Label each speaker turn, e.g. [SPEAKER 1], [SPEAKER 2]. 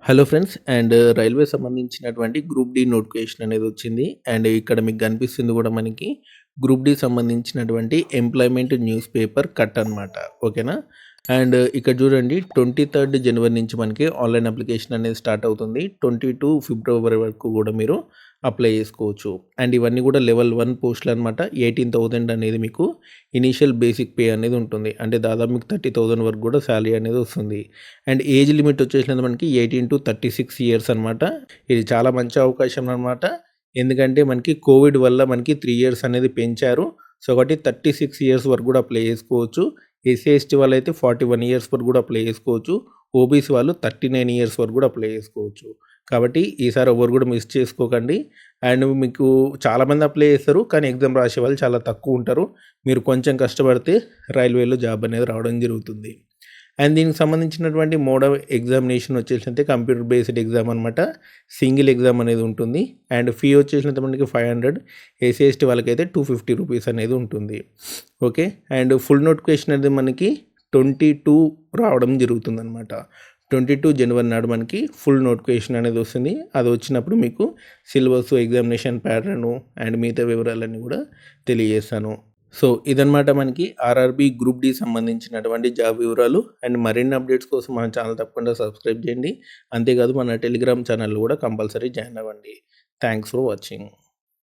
[SPEAKER 1] Hello friends railway సంబంధించినటువంటి group D notification అనేది వచ్చింది. ఇక్కడ మీకు కనిపిస్తుంది కూడా మనకి గ్రూప్ డి సంబంధించినటువంటి ఎంప్లాయ్మెంట్ న్యూస్ పేపర్ కట్ అనమాట. ఓకేనా. ఇక్కడ చూడండి 23 జనవరి నుంచి మనకి ఆన్లైన్ అప్లికేషన్ అనేది స్టార్ట్ అవుతుంది. 22 ఫిబ్రవరి వరకు కూడా మీరు అప్లై చేసుకోవచ్చు. ఇవన్నీ కూడా లెవెల్ 1 పోస్టులు అనమాట. 18,000 అనేది మీకు ఇనీషియల్ బేసిక్ పే అనేది ఉంటుంది. అంటే దాదాపు మీకు 30,000 వరకు కూడా శాలరీ అనేది వస్తుంది. ఏజ్ లిమిట్ వచ్చేసినది మనకి 18-36 ఇయర్స్ అనమాట. ఇది చాలా మంచి అవకాశం అనమాట. ఎందుకంటే మనకి కోవిడ్ వల్ల మనకి 3 ఇయర్స్ అనేది పెంచారు. సో కాబట్టి 36 ఇయర్స్ వరకు కూడా అప్లై చేసుకోవచ్చు. ఎస్సీ ఎస్టీ వాళ్ళు అయితే 41 ఇయర్స్ వరకు కూడా అప్లై చేసుకోవచ్చు. ఓబీసీ వాళ్ళు 39 ఇయర్స్ వరకు కూడా అప్లై చేసుకోవచ్చు. కాబట్టి ఈసారి ఎవరు కూడా మిస్ చేసుకోకండి. మీకు చాలామంది అప్లై చేస్తారు, కానీ ఎగ్జామ్ రాసే వాళ్ళు చాలా తక్కువ ఉంటారు. మీరు కొంచెం కష్టపడితే రైల్వేలో జాబ్ అనేది రావడం జరుగుతుంది. దీనికి సంబంధించినటువంటి మోడ్ ఆఫ్ ఎగ్జామినేషన్ వచ్చేసినట్టే కంప్యూటర్ బేస్డ్ ఎగ్జామ్ అనమాట. సింగిల్ ఎగ్జామ్ అనేది ఉంటుంది. ఫీ వచ్చేసినంత మనకి 500. ఎస్సీ ఎస్టీ వాళ్ళకైతే 250 రూపీస్ అనేది ఉంటుంది. ఓకే. ఫుల్ నోటిఫికేషన్ అనేది మనకి 22 రావడం జరుగుతుంది అనమాట. 22 జనవరి నాడు మనకి ఫుల్ నోటిఫికేషన్ అనేది వస్తుంది. అది వచ్చినప్పుడు మీకు సిలబస్, ఎగ్జామినేషన్ ప్యాటర్ను మిగతా వివరాలన్నీ కూడా తెలియజేస్తాను. సో ఇదనమాట మనకి ఆర్ఆర్బీ గ్రూప్ డి సంబంధించినటువంటి జాబ్ వివరాలు. మరిన్ని అప్డేట్స్ కోసం మన ఛానల్ తప్పకుండా సబ్స్క్రైబ్ చేయండి. అంతేకాదు మన టెలిగ్రామ్ ఛానల్ కూడా కంపల్సరీ జాయిన్ అవ్వండి. Thanks for watching.